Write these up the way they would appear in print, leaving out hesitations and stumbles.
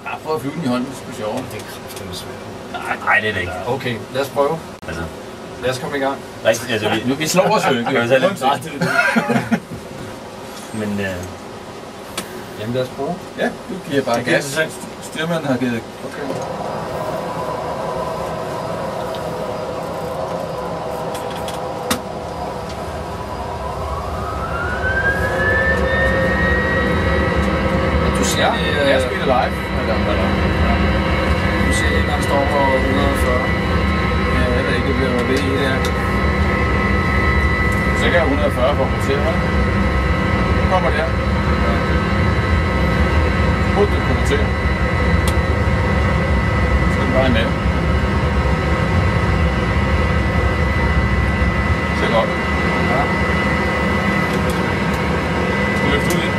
bare prøve at flyve den i hånden, det er sgu sjovere. Det er kraftigt svært. Nej, det er det ikke. Okay, lad os prøve. Altså, lad os komme i gang. rigtigt, altså, Vi slår os jo ikke. kan vi tage lidt. Nej, det er det. Men Jamen lad os prøve. Ja, du giver bare gas. Styrmanden har givet. Okay. Ja, jeg spiller live. Du ser, at han står på 140. Ja, jeg ved ikke, hvad det er der. Så kan jeg 140 for at rotere, hva'? Nu kommer det her. Så burde du kunne rotere. Så er den bare i maven. Det ser godt ud. Ja. Skal du løfte ud i?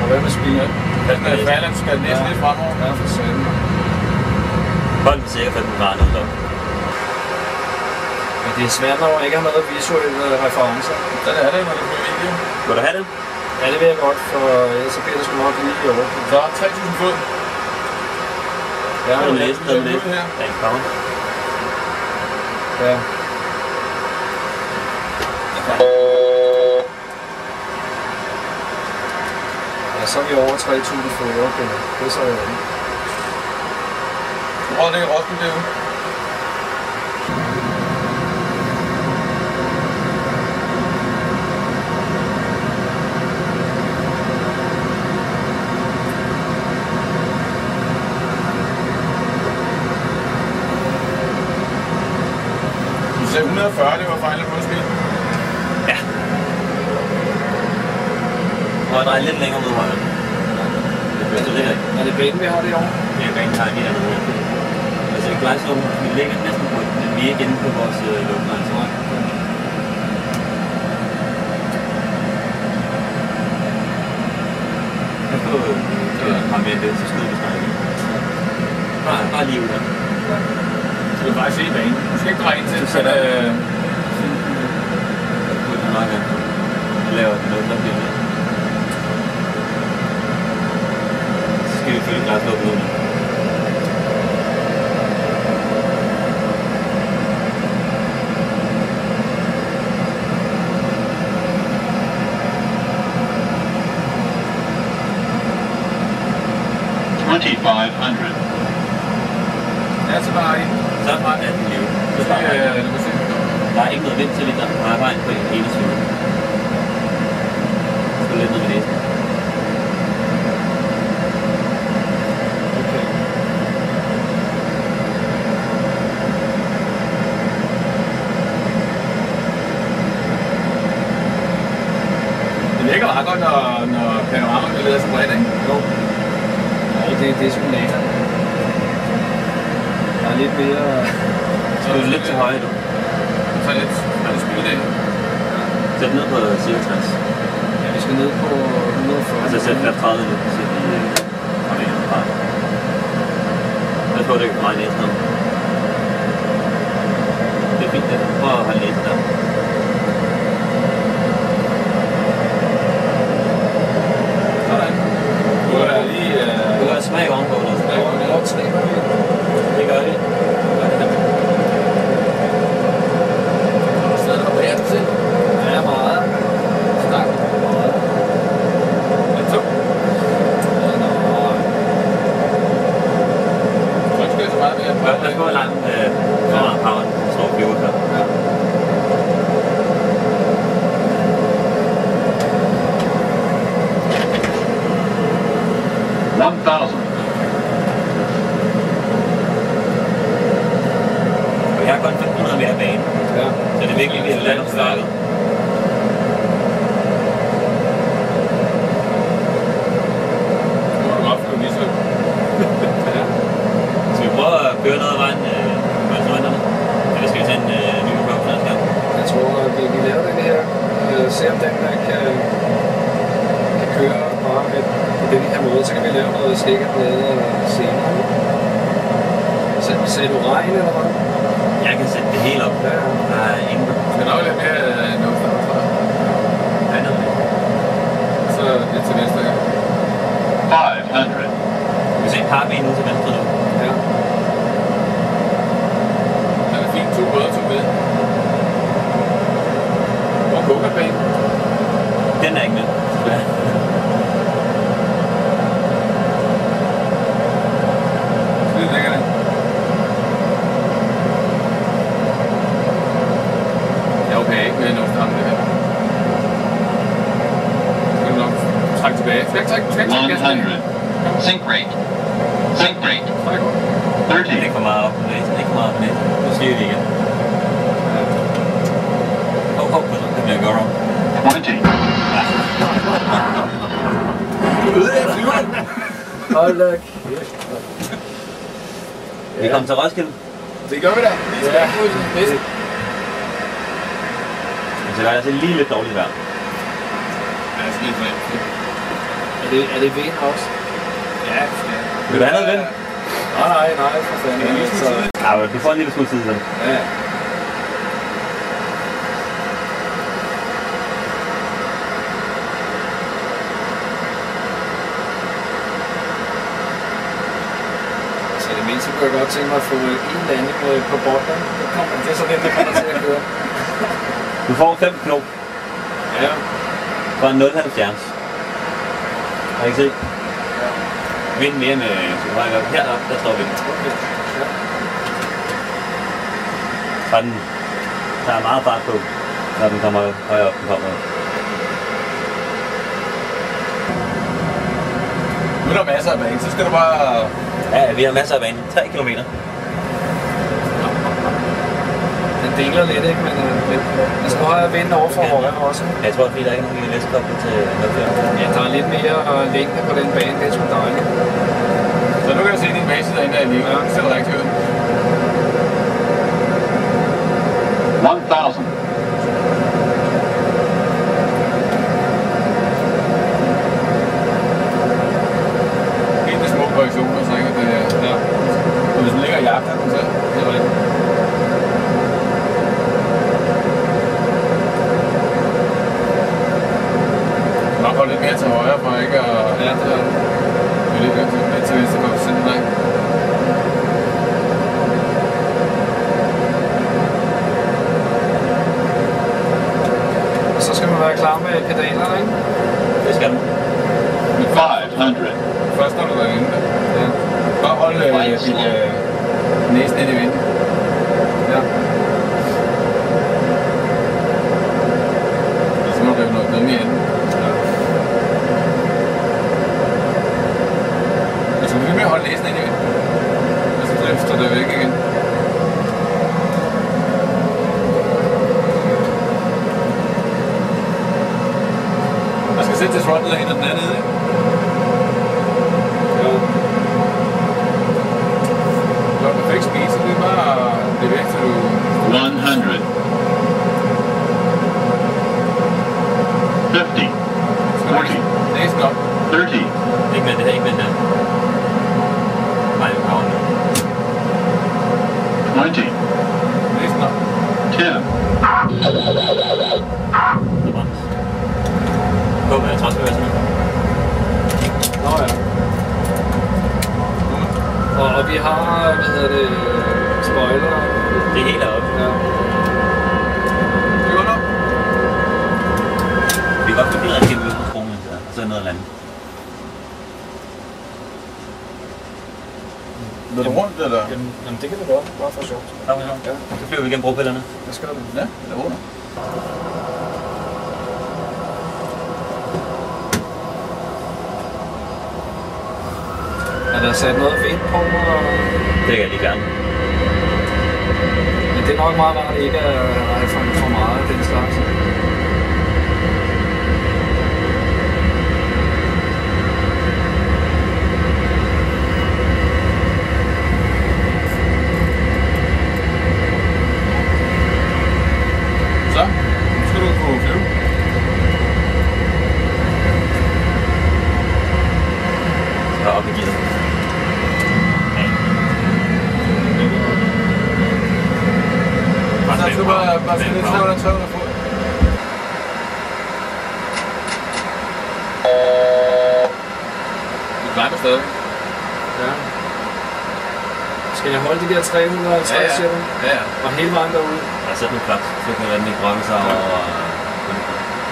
Og hvad med speed? Ja, den er faldet, du skal næsten lidt fremover. Ja, for satan. hold den sikkert, for den var noget op. Men det er svært, når man ikke har noget visuelle referencer. Den er det, når du bliver video. Vil du have den? Ja, det vil jeg godt, for ellers så bliver det sgu nok lige i år. Så 3.000 fod. Ja, Har du læst den? her? Ja, ikke kommer. Ja. Ja, så er vi over 3.000 fod. Okay, det er så jo. Hvor ligger Roskilde derude? Du sagde 140, det var fejl af måske? Ja. Må jeg dreje lidt længere mod højre? Det ligger ikke. Er det banen, vi har det i år? Det er rent tegn lige dernede. Altså i Gleisloven, vi ligger næsten på den. Vi er ikke inde på vores luftline, så jeg får bare med det, så skyder vi snart igen. Bare lige ud der. Så du kan bare se banen. Du skal ikke dreje ind til, så det er meget godt. Jeg laver noget, der bliver med. Så skal vi følge Gleisloven ud. Ja, så bare ind. Så er bare 18 liv. Der er ikke noget vind til lige der. Der er bare en på en hele svinde. Så lidt ned ved næsen. Okay. Det virker meget godt, når panoramaen leder så bredt, ikke? Jo. Ja, det er sgu lækkert. Der er lidt mere... Så er du lidt til højre, du. Så lidt speed af. Sæt ned på cirka 60. Ja, vi skal ned på 140. Altså sæt 30 nu, så vi kommer ind fra. Jeg tror, det er meget næsten om. Det er fint, det. Prøv at holde næsen der. Sådan. Du er lige... Du har smag ovenpå nu. Det er over 3 minutter. Det gør vi. Så er der bæret til. Ja, meget. Stang. Meget. Lidt tung. Ja, nå. Så ikke skal så meget mere. Lad os gå langt for meget power. Så står vi ud her. Og jeg har kun 500 meter bane. Ja. Så det er virkelig, vi har landet startet. Nu må du godt flyve lige så. Ja. Skal vi prøve at køre noget af vejen på instrumenterne? Eller skal vi tage en ny prøve næste gang? Jeg tror, at vi laver den her. Se om den der kan køre bare med på den her måde. Så kan vi lave noget stikker nede senere. Sagde du regn eller hvad? Jeg kan sætte det hele op. Ja. Der er ingen Skal nok lidt mere noget for dig. andet. Så lidt til næste gang. 500. karben nu til venstre nu. Ja. Den er fint, 2 røde, 2 hvide. Hvor er Coca-Banen? Den er ikke med. Ja. Skide lækker det. Ja, okay, ikke med noget stramme det her. Skal du nok trække tilbage. Træk 100. Sink rate. Sink rate. 30. Ikke for meget op på næsen, ikke for meget op på næsen. Nu siger vi det igen. Hov, det bliver godt om. 20. Hold da kæft. Vi kommer til Roskilde. Det gør vi da. Vi skal ud til den bedste. Så det er altså lige lidt dårligt vejr. Ja, det er skide fedt. Er det vind også? Ja, Vil du have noget vind? Nej, for fanden. Ja, men du får en lille smule tid til. Ja. Så det mindste kunne jeg godt tænke mig at få en landing på bolden. Det er så lidt, det kommer til at køre. Du får 5 knop Ja. fra 0,70. Har I ikke set? Vind mere med heroppe, der står vind. Okay. Ja. Og den tager meget fart på, når den kommer højere op, den kommer. Nu er der masser af banen, så skal du bare... Ja, vi har masser af banen. 3 kilometer. Den deler lidt, ikke? Men altså, nu har jeg vendt over for højre også. Jeg tror, fordi der er ikke nogen læskoblet til noget. Ja, der er lidt mere længde på den bane. Det er sgu dejligt. Så nu kan jeg se din base derinde af livet. Det ser rigtig ud. 1000. Helt de små korrektioner, så ikke det er... Ja. Og hvis man ligger i jagten, så er det rigtigt. Nok holde lidt mere til højre, for ikke at... Ja, det er det. Det er lidt til venstre på siden, ikke? Og så skal man være klar med pedalerne, ikke? Det skal den. 500. Først når du er inde. Ja. Bare hold din næsen ind i vinden. Ja. Så må du rive noget dumme i enden. Altså, du vil med at holde næsen ind i vinden. Og så drifter det væk igen. Jeg skal sætte til throttlet ind og den er nede, ikke? Jo. Du har perfekt speed, så det er bare det væk til du... 100. 50. 40. Næsen op. 30. Ikke med det her, ikke med den der. Nej, det er jo 20. Næsen op. 10. Gå med transbevægelsen. Nå ja. Og vi har, spoiler. Det er helt deroppe. Ja. Det går nok. Vi kan godt få direkte ud på kronen, så er noget eller andet. Lød du rundt, eller? Jamen det kan vi gøre, bare for sjovt. Ja. Så flyver vi igennem bropillerne. Hvad skal du? Ja, det er rundt. Er der sat noget vind på? Det kan jeg lige gerne. Men det er nok meget rart ikke at have for meget af den slags. Så, nu skal du kunne flyve. Så op i gear. Så skal du bare stille 300 fod. Du glemmer stadig. Ja. Skal jeg holde de der 350, siger du? Ja. Og hele vejen derude? Jeg har sat nogle klap, så kan den ikke rømme sig over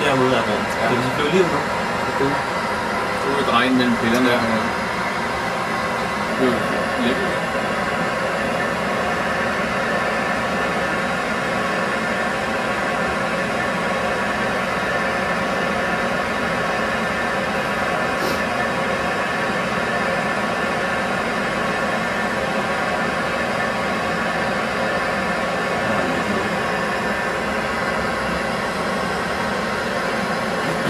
derude af rundt. Det vil blive liv nu. Du vil dreje ind mellem pillerne der. Lidt.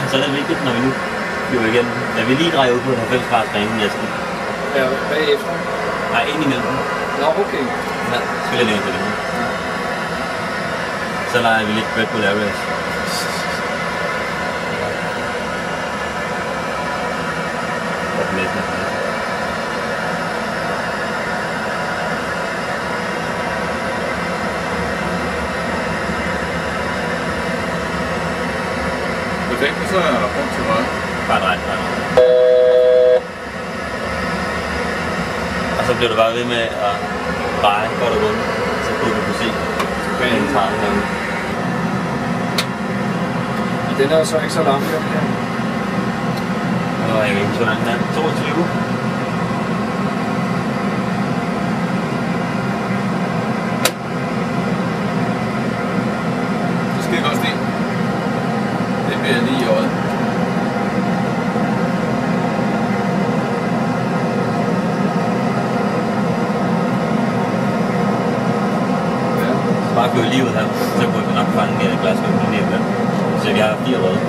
Så er det vigtigt, når vi nu flyver igen, at vi lige drejer ud på 90 graders banen næsten. Ja, bagefter. Nej, ind imellem. Nå, okay. Ja, spiller lidt på det. Så leger vi lidt Red Bull Air Race. Og næsten. Perfekt, så er der rundt til højre. Bare drej. Og så bliver du bare ved med at dreje godt og rundt, så kunne du se banen 30 gange. Den er jo så ikke så lang, den her. Og jeg ved ikke, så lang den er. 22. Det skal godt ske. Det bliver lige i øjet. Bare køre lige ud her, så kunne vi nok fange Glasgow på lige med. Så vi har 4 røde.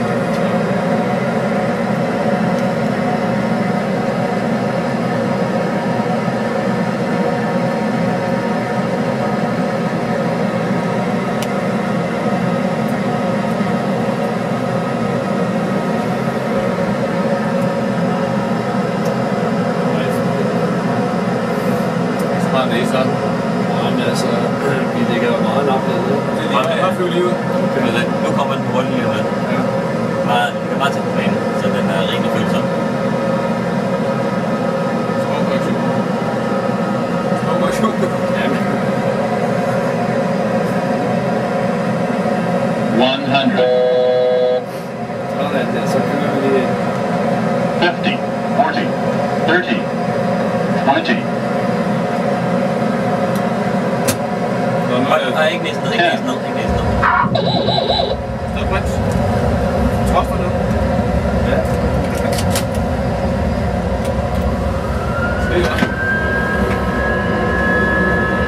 Smart det så. Jamen altså, vi ligger jo meget langt nede. Det er lige meget flyve lige ud. Okay. Nu kommer den hurtigt lige med. Ja. Vi kan bare tage på banen, så den er rimelig følsom. Små motion. Jamen. 100. Sådan der, så kører vi lige 50. 40. 30. 20. Nej, ikke næsten ned, ikke næsten ned, ikke næsten ned. Stop brems. Tropper nu. Ja. Det er godt.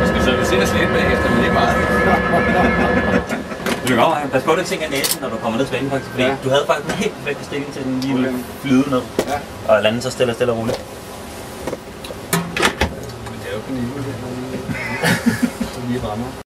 Jeg skal serviceres lidt bagefter, men ikke meget. Du kan godt pas på, at du ikke tænker næsen, når du kommer ned til banen faktisk, fordi du havde faktisk en helt perfekt stilling til den lige ville flyde ned. Ja. Og lande så stille og roligt. Men det er jo på niveau, det er lige rammer.